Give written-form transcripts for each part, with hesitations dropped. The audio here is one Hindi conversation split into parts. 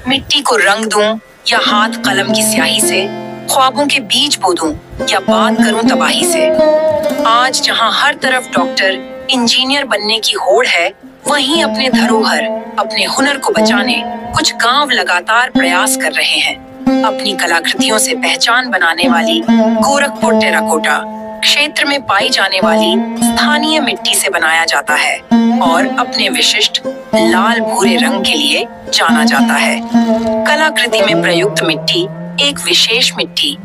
मिट्टी को रंग दूं या हाथ कलम की स्याही से, ख्वाबों के बीज बो दूं या बात करूं तबाही से। आज जहां हर तरफ डॉक्टर इंजीनियर बनने की होड़ है, वहीं अपने धरोहर, अपने हुनर को बचाने कुछ गांव लगातार प्रयास कर रहे हैं। अपनी कलाकृतियों से पहचान बनाने वाली गोरखपुर टेराकोटा क्षेत्र में पाई जाने वाली स्थानीय मिट्टी से बनाया जाता है और अपने विशिष्ट लाल भूरे रंग के लिए जाना जाता है। कलाकृति में प्रयुक्त मिट्टी एक विशेष मिट्टी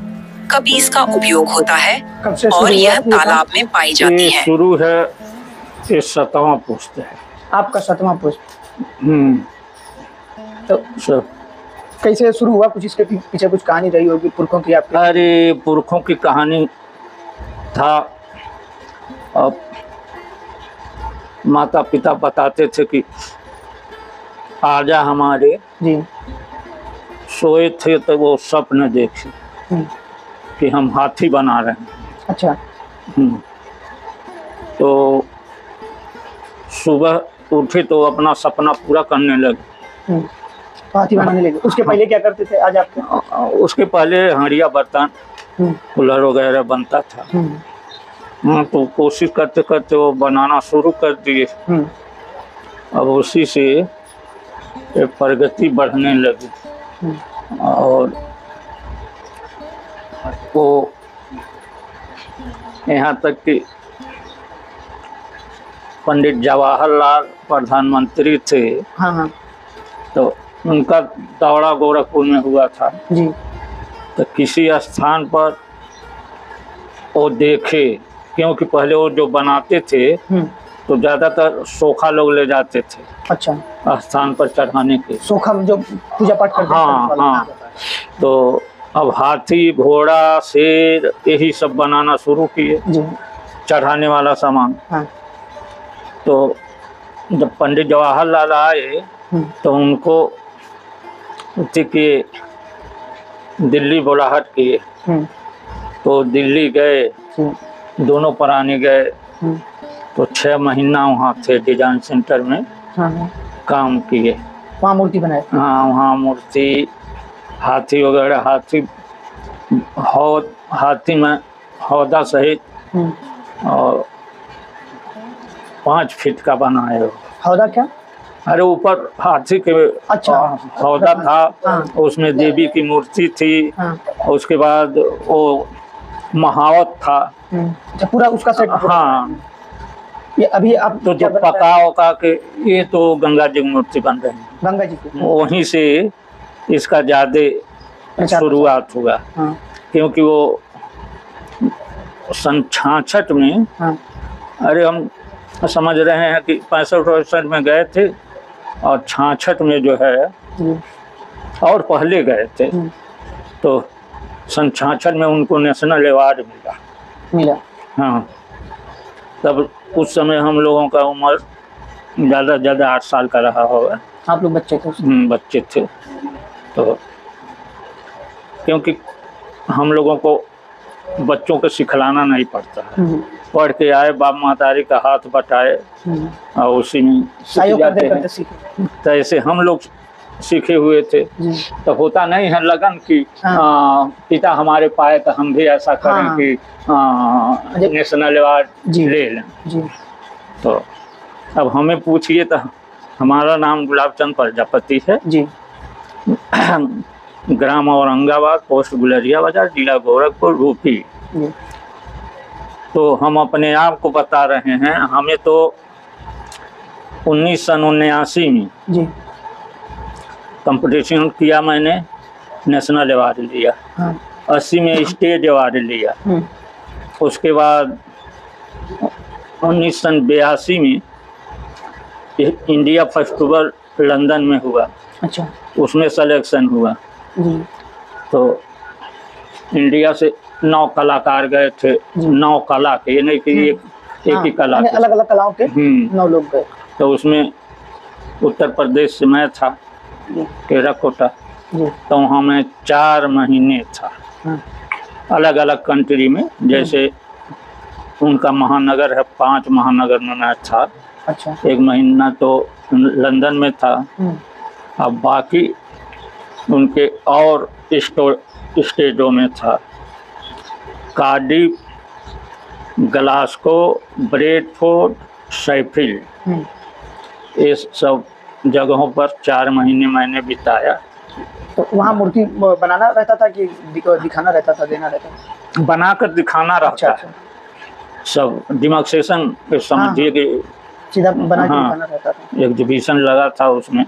कबीस का उपयोग होता है और यह तालाब में पाई जाती है। शुरू है, ये 7वां पुष्प है। आपका 7वां पुष्प। तो सर कैसे शुरू हुआ? कुछ इसके पीछे कुछ कहानी रही होगी पुरखों की आपके? अरे पुरखों की कहानी था। अब माता पिता बताते थे कि आजा हमारे जी सोए थे तो वो स्वप्न देखे कि हम हाथी बना रहे हैं। अच्छा। तो सुबह उठे तो अपना सपना पूरा करने लगे। हाथी बनाने लगे। उसके पहले क्या करते थे आज आपके? उसके पहले हंडिया बर्तन कूलर वगैरह बनता था। तो कोशिश करते करते वो बनाना शुरू कर दिए। अब उसी से प्रगति बढ़ने लगी और वो यहाँ तक कि पंडित जवाहरलाल प्रधानमंत्री थे। हाँ। तो उनका दौरा गोरखपुर में हुआ था जी। तो किसी स्थान पर वो देखे, क्योंकि पहले वो जो बनाते थे तो ज्यादातर सोखा लोग ले जाते थे। अच्छा। स्थान पर चढ़ाने के। सोखा जो पूजा पाठ करते हैं। हाँ। तो अब हाथी घोड़ा शेर यही सब बनाना शुरू किए चढ़ाने वाला सामान। हाँ। तो जब पंडित जवाहरलाल आए तो उनको कि दिल्ली बुलाहट किए। तो दिल्ली गए, दोनों प्राणी गए। तो 6 महीना वहाँ थे डिजाइन सेंटर में। काम किए। वहाँ मूर्ति बनाए। हाँ, वहाँ मूर्ति हाथी वगैरह, हाथी में हौदा सहित और 5 फीट का बनाए हो। हौदा क्या? अरे ऊपर हाथी के अच्छा हौदा था। उसमें देवी की मूर्ति थी। उसके बाद वो महावत था। पूरा उसका सेट। हाँ। ये अभी आप तो जो पका के ये तो गंगा जी की मूर्ति बन रही है। गंगा जी की वहीं से इसका ज्यादा शुरुआत हुआ। क्योंकि वो सन 66 में अरे हम समझ रहे हैं कि 65 में गए थे और 66 में जो है और पहले गए थे। तो सन 66 में उनको नेशनल अवार्ड मिला। हाँ। तब उस समय हम लोगों का उम्र ज़्यादा से ज़्यादा 8 साल का रहा होगा। आप लोग बच्चे थे? बच्चे थे। तो क्योंकि हम लोगों को बच्चों को सिखलाना नहीं पड़ता है। पढ़ के आए, बाप महतारी का हाथ बटाए और उसी में सीख जाते हैं। तो ऐसे हम लोग सीखे हुए थे। तो होता नहीं है लगन की पिता हमारे पाए तो हम भी ऐसा करें कि नेशनल अवार्ड ले लें। तो अब हमें पूछिए तो हमारा नाम गुलाबचंद प्रजापति है जी। ग्राम औरंगाबाद, पोस्ट गुलरिया बाजार, जिला गोरखपुर, यूपी। तो हम अपने आप को बता रहे हैं। हमें तो 1979 में जी कंपटीशन किया मैंने, नेशनल अवार्ड लिया। 80 में स्टेट अवार्ड लिया। उसके बाद 1982 में इंडिया फेस्टिवल लंदन में हुआ। अच्छा। उसमें सिलेक्शन हुआ। तो इंडिया से 9 कलाकार गए थे। 9 कला के, ये नहीं कि एक ही कला के, अलग अलग कलाओं के 9 लोग गए। तो उसमें उत्तर प्रदेश से मैं था, टेराकोटा। तो वहाँ मैं 4 महीने था अलग अलग कंट्री में। जैसे उनका महानगर है, 5 महानगर में मैं था। अच्छा। 1 महीना तो लंदन में था। अब बाकी उनके और स्टेजों में था। कार्डिफ, ग्लासगो, ब्रेडफोर्ड, शेफील्ड, ये सब जगहों पर 4 महीने मैंने बिताया। तो वहाँ मूर्ति बनाना रहता था कि दिखाना रहता था, देना रहता था? बनाकर दिखाना रहता अच्छा। है। सब डिमार्केशन पे समझिए कि सीधा बना के दिखाना रहता था। एग्जीबिशन लगा था, उसमें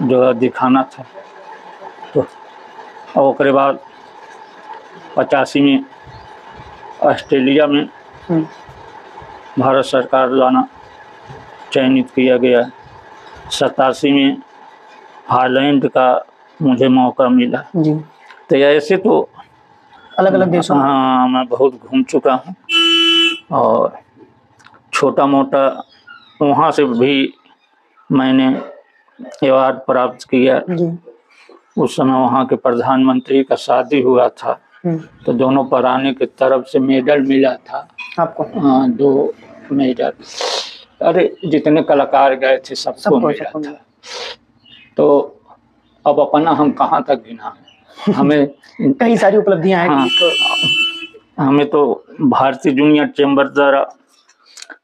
जो है दिखाना था। तो और उसके बाद 85 में ऑस्ट्रेलिया में भारत सरकार द्वारा चयनित किया गया। 87 में हालैंड का मुझे मौका मिला जी। तो ऐसे तो अलग अलग देशों में? हाँ, मैं बहुत घूम चुका हूँ और छोटा मोटा वहाँ से भी मैंने अवार्ड प्राप्त किया जी। उस समय वहाँ के प्रधानमंत्री का शादी हुआ था तो दोनों पराने की तरफ से मेडल मिला था आपको? हाँ, 2 मेडल। अरे जितने कलाकार गए थे सबको मिला था। तो अब अपना हम कहाँ तक गिना हमें कई सारी उपलब्धियां हैं। हाँ, तो हमें तो भारतीय जूनियर चैम्बर द्वारा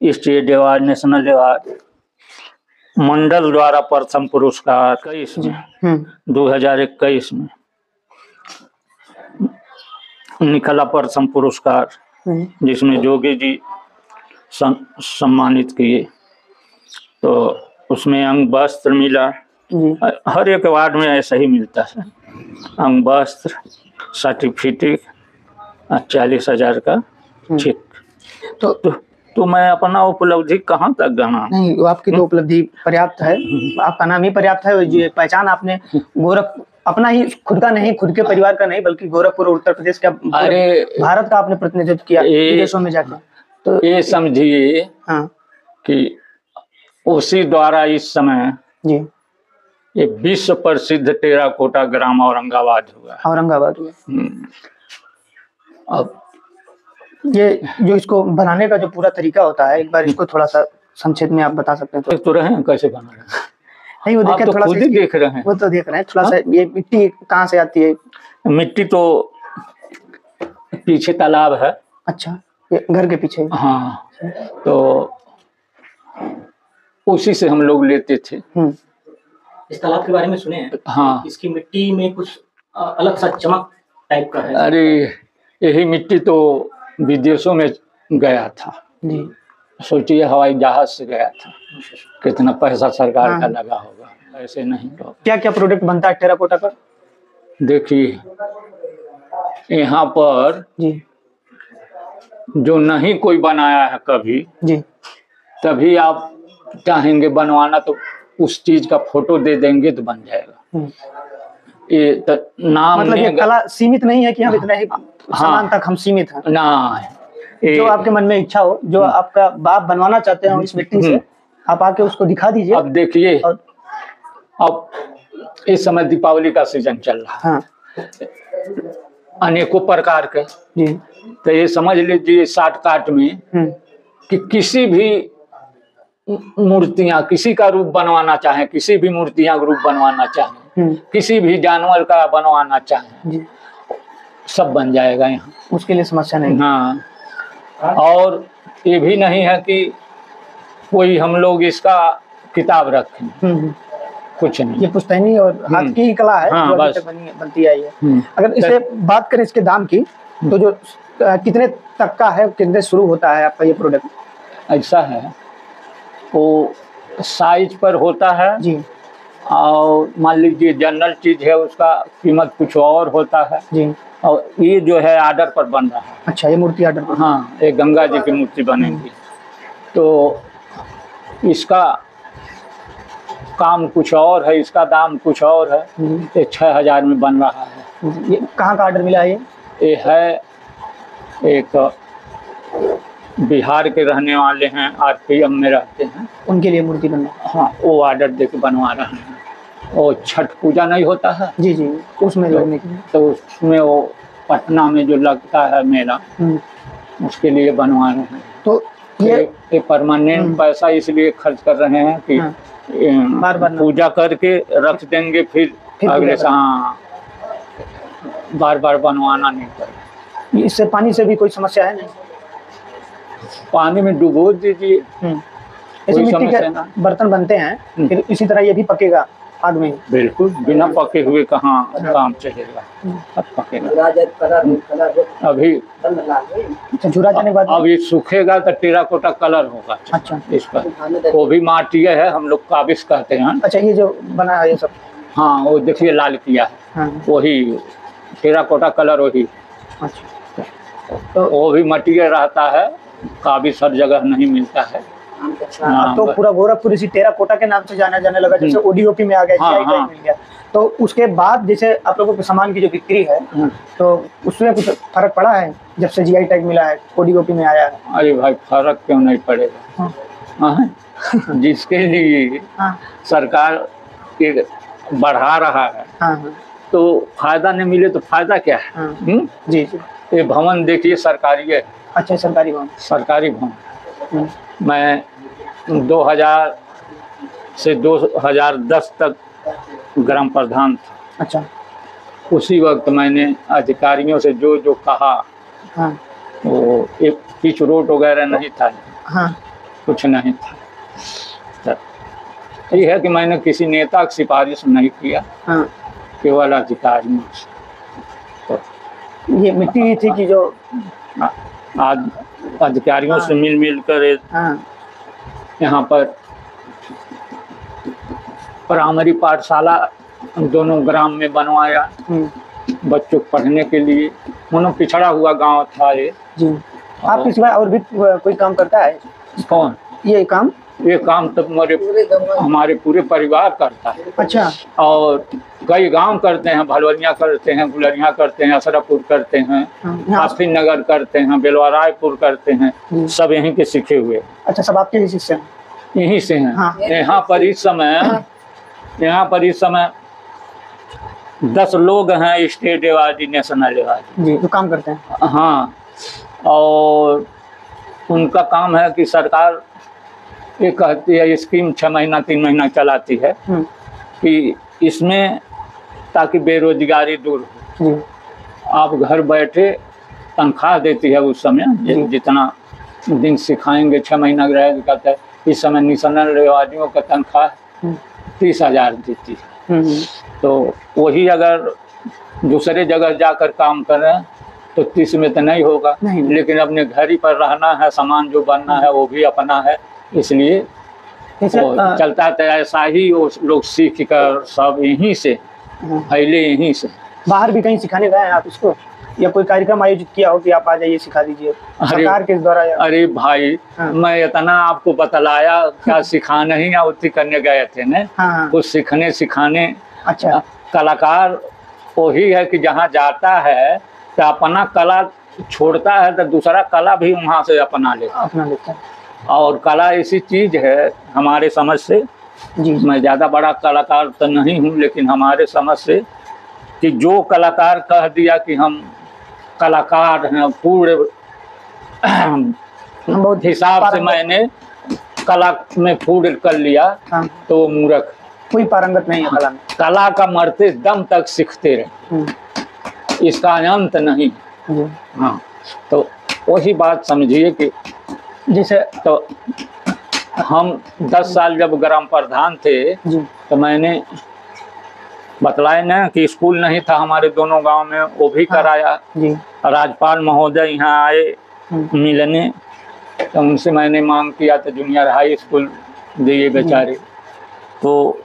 स्टेट अवार्ड, नेशनल अवार्ड, मंडल द्वारा प्रथम पुरस्कार 2021 में निकला प्रथम पुरस्कार, जिसमें जोगी जी सम्मानित किए। तो उसमें अंग वस्त्र मिला। हर एक अवार्ड में ऐसा ही मिलता है, अंग वस्त्र, सर्टिफिकेट, 40,000 का चेक। तो मैं अपना उपलब्धि कहाँ तक गना? नहीं, आपकी तो उपलब्धि पर्याप्त है, आपका नाम ही पर्याप्त है। ये पहचान आपने अपना ही खुद का नहीं, खुद के परिवार का नहीं, बल्कि गोरखपुर उत्तर प्रदेश का, भारत का आपने प्रतिनिधित्व किया विदेशों में जाकर। तो ये समझिए कि उसी द्वारा इस समय जी ये विश्व प्रसिद्ध टेराकोटा ग्राम औरंगाबाद हुआ। अब ये जो इसको बनाने का जो पूरा तरीका होता है, एक बार इसको थोड़ा सा संक्षेप में आप बता सकते हैं? तो रहे हैं कैसे बना रहे हैं? नहीं, वो देखें, थोड़ा सा देख रहे हैं, वो तो देख रहे हैं थोड़ा सा। ये मिट्टी कहाँ से आती है? मिट्टी तो पीछे तालाब है। अच्छा, ये घर के पीछे? हाँ, तो उसी से हम लोग लेते थे। इस तालाब के बारे में सुने हैं? हाँ, इसकी मिट्टी में कुछ अलग सा चमक टाइप का है। अरे यही मिट्टी तो विदेशों में गया था जी। सोचिए, हवाई जहाज से गया था, कितना पैसा सरकार का लगा होगा। ऐसे नहीं तो क्या क्या प्रोडक्ट बनता है टेराकोटा का? देखिए, यहाँ पर जी जो नहीं कोई बनाया है कभी जी, तभी आप चाहेंगे बनवाना तो उस चीज का फोटो दे देंगे तो बन जाएगा। ये तो नाम मतलब ये कला सीमित नहीं है कि हम इतना ही सामान तक हम सीमित हैं ना। जो आपके मन में इच्छा हो, जो आपका बाप बनवाना चाहते हो इस मिट्टी से, आप आके उसको दिखा दीजिए। अब देखिए, अब इस समय दीपावली का सीजन चल रहा है, अनेकों प्रकार के जी। तो ये समझ लीजिए शार्ट काट में कि किसी भी मूर्तियां, किसी का रूप बनवाना चाहे, किसी भी मूर्तियां का रूप बनवाना चाहे, किसी भी जानवर का बनवाना चाहे, सब बन जाएगा यहाँ, उसके लिए समस्या नहीं। हाँ, और ये भी नहीं है कि कोई हम लोग इसका किताब रखें, कुछ नहीं। ये पुश्तैनी और हाथ की ही कला है, जो अभी तक बनती आई है। अगर इसे बात करें इसके दाम की, तो जो कितने तक का है, कितने शुरू होता है आपका ये प्रोडक्ट? ऐसा है, वो साइज पर होता है जी, और मान लीजिए जनरल चीज है उसका कीमत कुछ और होता है जी। और ये जो है आर्डर पर बन रहा है। अच्छा, ये मूर्ति आर्डर पर? हाँ, ये गंगा जी की मूर्ति बनेगी तो इसका काम कुछ और है, इसका दाम कुछ और है। ये 6,000 में बन रहा है। ये कहाँ का आर्डर मिला है? ये है एक बिहार के रहने वाले हैं, RPM में रहते हैं, उनके लिए मूर्ति बनना? हाँ, वो ऑर्डर देके बनवा रहे हैं। और छठ पूजा नहीं होता है? जी जी, उसमें लगने के लिए। तो उसमें वो पटना में जो लगता है मेला, उसके लिए बनवा रहे हैं। तो ये परमानेंट पैसा इसलिए खर्च कर रहे हैं कि बार बार पूजा करके रख देंगे, फिर फिर अगले पूजा साल बार बार बनवाना नहीं पड़ेगा। करें। इससे पानी से भी कोई समस्या है नहीं? पानी में डुबो दीजिए, जैसे कोई मिट्टी समस्या के ना। बर्तन बनते हैं फिर इसी तरह ये भी पकेगा आग में ही? बिल्कुल, बिना पके हुए कहाँ काम चलेगा, अब पकेगा। अभी अच्छा, झुरा जाने के बाद अब ये सूखेगा तो टेराकोटा कलर होगा अच्छा इस पर। वो भी माटी है, हम लोग काबिज कहते हैं। अच्छा, ये जो बना है ये सब? हाँ, वो देखिए लाल किया है, हाँ, वही टेराकोटा कलर वही। अच्छा, तो वो भी मटीरियल रहता है, काबिज हर जगह नहीं मिलता है। अब तो पूरा गोरखपुर इसी टेराकोटा के नाम से जाना जाने लगा, जैसे ओडीओपी में आ गया, हाँ, GI टैग हाँ। मिल गया। तो उसके बाद जैसे आप लोगों के सामान की जो बिक्री है तो उसमें कुछ फर्क पड़ा है जब से GI टैग मिला है, ओडीओपी में आया है? अरे भाई, फर्क क्यों नहीं पड़ेगा? हाँ। हाँ, जिसके लिए हाँ, सरकार के बढ़ा रहा है हाँ, हाँ, तो फायदा नहीं मिले तो फायदा क्या है? हाँ। जी जी। ये भवन देखिए सरकारी है, अच्छा, सरकारी भवन। सरकारी भवन। हम्म, मैं 2000 से 2010 तक ग्राम प्रधान था। अच्छा, उसी वक्त मैंने अधिकारियों से जो जो कहा, हाँ, वो एक पिच रोड वगैरह नहीं था, हाँ, कुछ नहीं था। तो ये है कि मैंने किसी नेता की सिफारिश नहीं किया, हाँ। केवल अधिकारियों से। तो ये मिट्टी ही थी कि जो आज अधिकारियों से मिल मिल कर हाँ, यहाँ पर प्राइमरी पाठशाला दोनों ग्राम में बनवाया, बच्चों को पढ़ने के लिए। दोनों पिछड़ा हुआ गांव था ये। जी। आपके सिवाय और भी कोई काम करता है कौन? ये काम? ये काम तो हमारे पूरे परिवार करता है। अच्छा, और कई गांव करते हैं, भलवनिया करते हैं, गुलरिया करते हैं, असरापुर करते हैं, काफी नगर करते हैं, बेलवारायपुर करते हैं, सब यहीं के सीखे हुए। अच्छा, सब आपके ही शिष्य हैं? यहीं से हैं। हाँ। यहाँ पर इस समय 10 लोग हैं, स्टेट अवार्डी, नेशनल अवार्डी जी, जो काम करते हैं। हाँ। और उनका काम है कि सरकार ये कहती है, स्कीम 6 महीना 3 महीना चलाती है कि इसमें ताकि बेरोजगारी दूर हो। जी, आप घर बैठे तनख्वाह देती है उस समय, जितना दिन सिखाएंगे 6 महीना रहेगा कहता है। इस समय नेशनल अवार्डियों का तनख्वाह 30,000 देती है। तो वही अगर दूसरे जगह जाकर काम कर रहे हैं तो 30 में तो नहीं होगा, लेकिन अपने घर ही पर रहना है, सामान जो बनना है वो भी अपना है, इसलिए वो चलता है। ऐसा ही वो लोग सीख कर सब यहीं से फैले, यहीं से। बाहर भी कहीं सिखाने गए हैं आप इसको, या कोई कार्यक्रम आयोजित किया हो कि आप आ जाइए सिखा दीजिए सरकार के द्वारा? अरे भाई, मैं इतना आपको बतलाया, क्या सिखाने ही या उतनी करने गए थे न? कुछ सीखने सिखाने। अच्छा, कलाकार वही है कि जहाँ जाता है तो अपना कला छोड़ता है तो दूसरा कला भी वहाँ से अपना लेता है। और कला ऐसी चीज है हमारे समझ से, जी, मैं ज़्यादा बड़ा कलाकार तो नहीं हूँ, लेकिन हमारे समझ से कि जो कलाकार कह दिया कि हम कलाकार हैं पूरे बहुत हिसाब से मैंने कला में पूर्ण कर लिया, तो वो मूर्ख, कोई पारंगत नहीं है कला में। कला का मरते दम तक सीखते रहे, इसका अंत नहीं। हाँ, तो वही बात समझिए कि जैसे तो हम 10 साल जब ग्राम प्रधान थे तो मैंने बतलाया ना कि स्कूल नहीं था हमारे दोनों गांव में, वो भी कराया। राज्यपाल महोदय यहाँ आए मिलने, तो उनसे मैंने मांग किया तो जूनियर हाई स्कूल दिए बेचारे। तो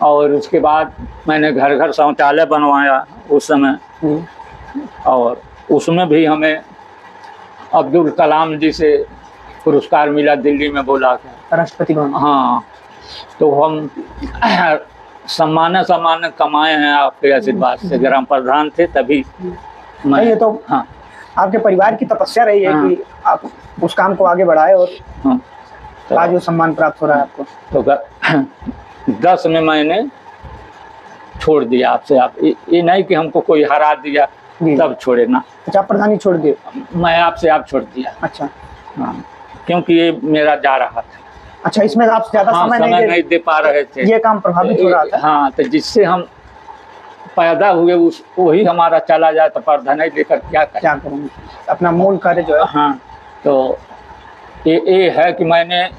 और उसके बाद मैंने घर घर शौचालय बनवाया उस समय, और उसमें भी हमें अब्दुल कलाम जी से पुरस्कार मिला दिल्ली में बोला के, राष्ट्रपति भवन। हाँ, तो हम सम्मान कमाए हैं आपके आशीर्वाद से। ग्राम प्रधान थे तभी मैं। ये तो हाँ, आपके परिवार की तपस्या रही है कि आप उस काम को आगे बढ़ाए और तो आज वो सम्मान प्राप्त हो रहा है आपको। तो 10 में मैंने छोड़ दिया आपसे। आप ये नहीं कि हमको कोई हरा दिया तब छोड़े ना। अच्छा, प्रधानी छोड़ दिए? मैं आपसे आप छोड़ दिया। अच्छा, हाँ, क्योंकि ये मेरा जा रहा था। अच्छा, इसमें आप ज्यादा हाँ, समय नहीं दे पा रहे थे, ये काम प्रभावित हो रहा था। हाँ, तो जिससे हम पैदा हुए उस वही हमारा चला जाए तो पर्दा नहीं लेकर क्या करेंगे, अपना मूल कार्य जो है। हाँ, तो ये है कि मैंने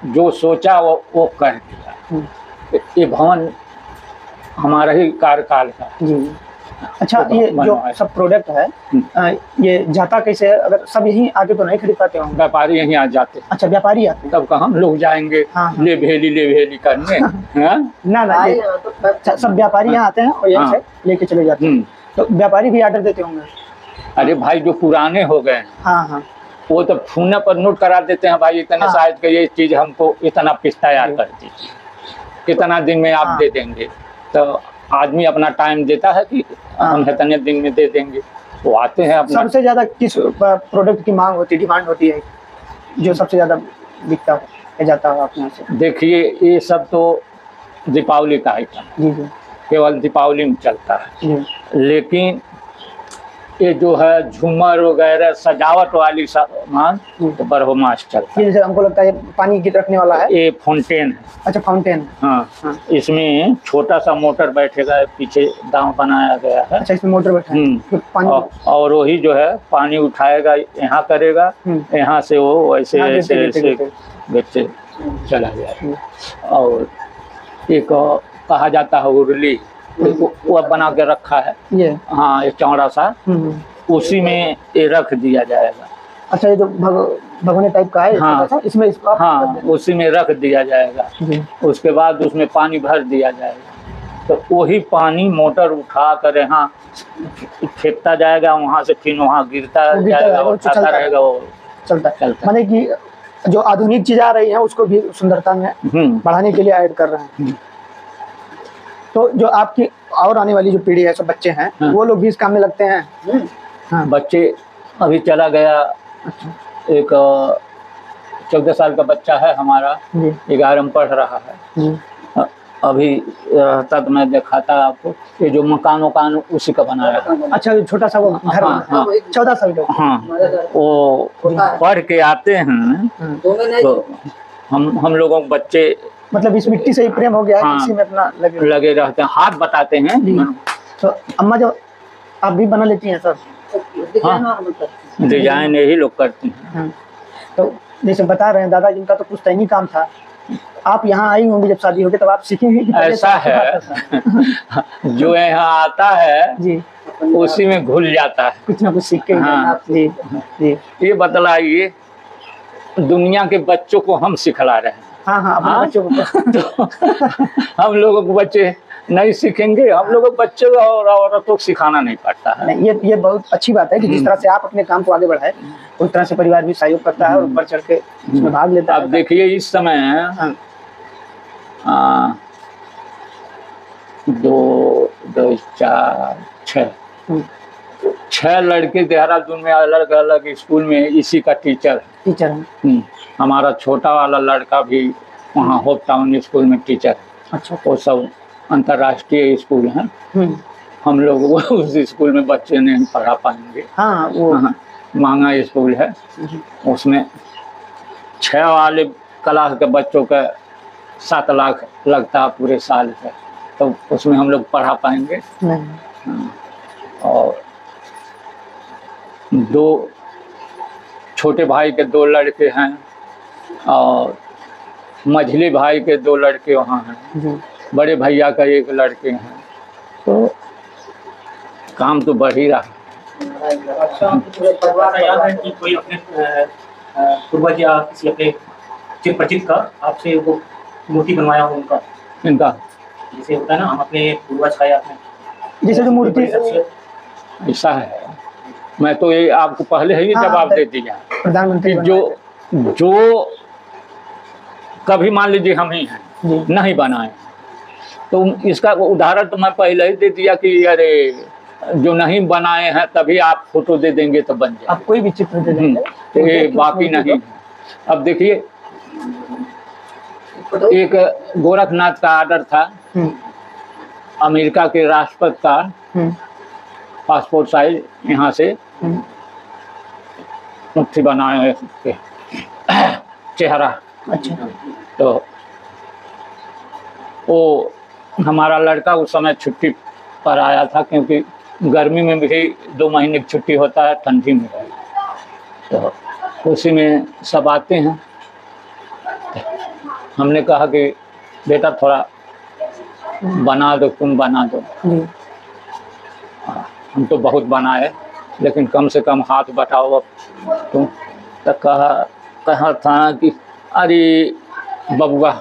जो सोचा वो कर दिया। ये भवन हमारा ही कार्यकाल का। जी। अच्छा, तो ये जो सब प्रोडक्ट है ये जाता कैसे है? अगर सब यहीं आके तो नहीं खरीद पाते होंगे? व्यापारी यहीं आ जाते हैं। अच्छा, व्यापारी आते हैं, तब का हम लोग जाएंगे ले भेली करने। ना सब व्यापारी यहाँ आते हैं और यहीं से लेके चले जाते हैं। तो व्यापारी भी ऑर्डर देते होंगे? अरे भाई, जो पुराने हो गए हाँ, वो तो फोन पर नोट करा देते हैं, भाई इतने साइज का ये चीज हमको इतना पीस तैयार कर दीजिए, कितना दिन में आप दे देंगे। तो आदमी अपना टाइम देता है कि हम इतने दिन में दे देंगे, वो आते हैं अपना। सबसे ज्यादा किस प्रोडक्ट की मांग होती है, डिमांड होती है, जो सबसे ज्यादा बिकता है जाता है आपके यहाँ से? देखिए, ये सब तो दीपावली का आइटम जी, केवल दीपावली में चलता है, लेकिन ये जो है झूमर वगैरह सजावट वाली सामान तो बरहो मास चलता है। ये हमको लगता है पानी की रखने वाला है, ये फाउंटेन है। अच्छा, फाउंटेन। हाँ, इसमें छोटा सा मोटर बैठेगा, पीछे दांव बनाया गया है। अच्छा, इसमें मोटर बैठा है, पानी और वही जो है पानी उठाएगा, यहाँ करेगा, यहाँ से वो वैसे ऐसे चला गया। और एक कहा जाता है उर्ली, वो बना के रखा है ये। हाँ, एक चौड़ा सा, उसी में ये रख दिया जाएगा। अच्छा, ये जो भगोने टाइप का है। हाँ, इसमें हाँ, उसी में रख दिया जाएगा। उसके बाद उसमें पानी भर दिया जाएगा, तो वही पानी मोटर उठा कर यहाँ फेंकता जाएगा, वहाँ से फिर वहाँ गिरता जाएगा, उठाता रहेगा, वो चलता। माने कि जो आधुनिक चीज आ रही है उसको भी सुंदरता में बढ़ाने के लिए ऐड कर रहे हैं। तो जो आपकी और आने वाली जो पीढ़ी है, सब बच्चे हैं, वो लोग भी इस काम में लगते हैं? बच्चे अभी चला गया, एक 14 साल का बच्चा है हमारा, 11 में पढ़ रहा है। अभी तक मैं देखा था आपको, ये जो मकान उसी का बनाया है। अच्छा, छोटा सा वो घर। 14 साल का। हाँ, वो पढ़ के आते हैं, तो हम लोगों के बच्चे मतलब इस मिट्टी से ही प्रेम हो गया है, इसी में अपना लगे रहते हैं, हाथ बताते हैं। तो अम्मा, जब आप भी बना लेती हैं सर? डिजाइन यही लोग करते हैं। तो जैसे बता रहे हैं दादा जिनका तो पुश्तैनी काम था, आप यहाँ आई होंगी जब शादी होगी, तब आप सीखेंगे कि ऐसा है जो यहाँ आता है जी, उसी में घुल जाता है, कुछ ना कुछ सीख के। जी जी, ये बतलाइए, दुनिया के बच्चों को हम सिखला रहे हैं। हाँ, बच्चों को तो हम लोगों को बच्चे नहीं सीखेंगे, हम लोगों को बच्चे और औरतों को सिखाना नहीं पड़ता है। नहीं, ये बहुत अच्छी बात है कि जिस तरह से आप अपने काम को आगे बढ़ाए, उस तरह से परिवार भी सहयोग करता है और ऊपर चढ़ के उसमें भाग लेता है। अब देखिए, इस समय 2, 4, 6 लड़के देहरादून में अलग अलग स्कूल में इसी का टीचर है। हमारा छोटा वाला लड़का भी वहाँ होप टाउन स्कूल में टीचर है। अच्छा, वो सब अंतर्राष्ट्रीय स्कूल हैं। हम लोग उस स्कूल में बच्चे नहीं पढ़ा पाएंगे। हाँ, वो महंगा स्कूल है, उसमें 6 वाले क्लास के बच्चों का 7 लाख लगता है पूरे साल का, तो उसमें हम लोग पढ़ा पाएंगे? और 2 छोटे भाई के 2 लड़के हैं और मझली भाई के 2 लड़के वहाँ हैं, बड़े भैया का 1 लड़के हैं, तो काम तो बढ़ ही रहा है। याद है कि कोई अपने पूर्वज या किसी अपने चिर परिचित का आपसे वो मूर्ति बनवाया हो उनका? इनका जैसे होता है ना, हम अपने पूर्वज का या अपने जैसे जो मूर्ति ऐसा है, मैं तो ये आपको पहले ही जवाब दे दिया प्रधानमंत्री जो कभी मान लीजिए हम ही हैं नहीं बनाए, तो इसका उदाहरण तो मैं पहले ही दे दिया कि अरे जो नहीं बनाए हैं तभी आप फोटो दे देंगे तो बन जाए, आप कोई भी चित्र दे देंगे, तो ये बाकी नहीं। अब देखिए, एक गोरखनाथ का ऑर्डर था अमेरिका के राष्ट्रपति का, पासपोर्ट साइज यहाँ से मुट्ठी बनाए के चेहरा अच्छा। तो वो हमारा लड़का उस समय छुट्टी पर आया था, क्योंकि गर्मी में भी 2 महीने की छुट्टी होता है, ठंडी में, तो उसी में सब आते हैं। हमने कहा कि बेटा थोड़ा बना दो, तुम बना दो। हम तो बहुत बनाए, लेकिन कम से कम हाथ बटाओ अब तुम। तो कहा था कि अरे बबुआ,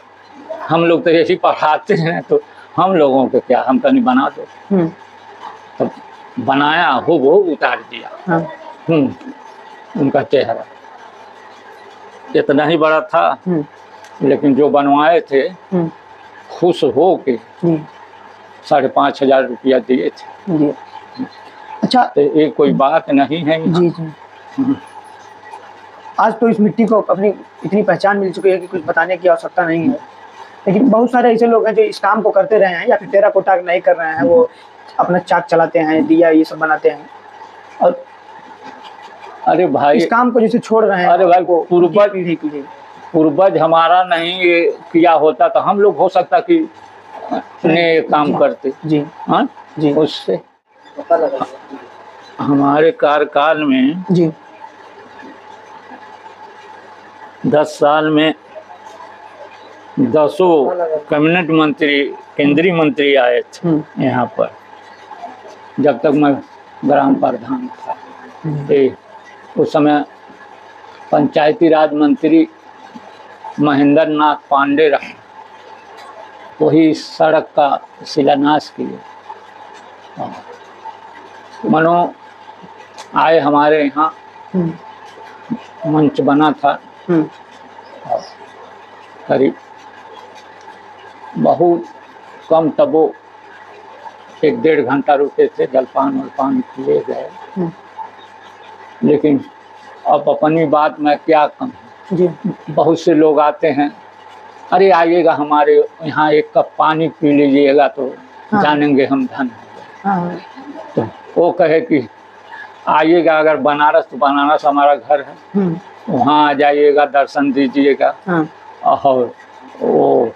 हम लोग तो यही पढ़ाते हैं, तो हम लोगों को क्या, हम कहीं बना दो। तो बनाया, हो वो उतार दिया। उनका चेहरा इतना ही बड़ा था, लेकिन जो बनवाए थे खुश हो के 5,500 रुपया दिए थे। अच्छा, तो ये कोई बात नहीं है। जी जी। आज तो इस मिट्टी को अपनी इतनी पहचान मिल चुकी है कि कुछ बताने की आवश्यकता नहीं है, लेकिन बहुत सारे ऐसे लोग हैं जो इस काम को करते रहे हैं या फिर टेराकोटा नहीं कर रहे हैं, वो अपना चाक चलाते हैं, दिया ये सब बनाते हैं, और अरे भाई इस काम को जैसे छोड़ रहे हैं। अरे भाई, पूर्वज हमारा नहीं ये किया होता तो हम लोग हो सकता कि ने काम करते। जी हाँ जी। उससे हमारे कार्यकाल में जी 10 साल में 10 कैबिनेट मंत्री, केंद्रीय मंत्री आए थे यहाँ पर, जब तक मैं ग्राम प्रधान था। उस समय पंचायती राज मंत्री महेंद्र नाथ पांडे रहे, वही सड़क का शिलान्यास किए। मनो आए हमारे यहाँ, मंच बना था, करीब बहुत कम तबो 1-1.5 घंटा रुके थे, जलपान वलपान किए गए। लेकिन अब अपनी बात मैं क्या कहूँ, बहुत से लोग आते हैं, अरे आइएगा हमारे यहाँ 1 कप पानी पी लीजिएगा तो जानेंगे हम धन हो गए। तो वो कहे कि आइएगा, अगर बनारस तो बनारस हमारा घर है, वहाँ आ जाइएगा, दर्शन दीजिएगा। और वो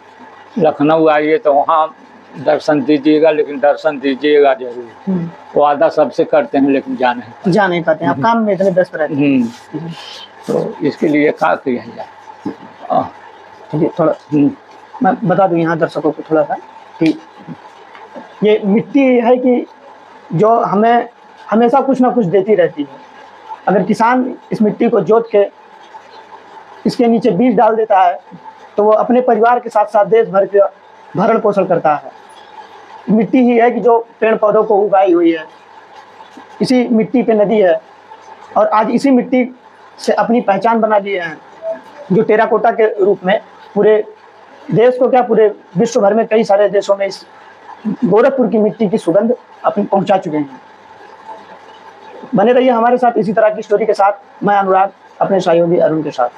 लखनऊ आइए तो वहाँ दर्शन दीजिएगा, लेकिन दर्शन दीजिएगा जरूर। वो आधा सबसे करते हैं, लेकिन जा नहीं पाते हैं, आप काम में इतने व्यस्त रहते हैं। तो इसके लिए क्या किया जाए। चलिए थोड़ा मैं बता दूं यहाँ दर्शकों को थोड़ा सा कि ये मिट्टी है कि जो हमें हमेशा कुछ ना कुछ देती रहती है। अगर किसान इस मिट्टी को जोत के इसके नीचे बीज डाल देता है तो वो अपने परिवार के साथ साथ देश भर का भरण पोषण करता है। मिट्टी ही है कि जो पेड़ पौधों को उगाई हुई है, इसी मिट्टी पे नदी है, और आज इसी मिट्टी से अपनी पहचान बना लिए हैं, जो टेराकोटा के रूप में पूरे देश को क्या, पूरे विश्व भर में कई सारे देशों में इस गोरखपुर की मिट्टी की सुगंध अपनी पहुंचा चुके हैं। बने रहिए हमारे साथ इसी तरह की स्टोरी के साथ। मैं अनुराग अपने सहयोगी अरुण के साथ।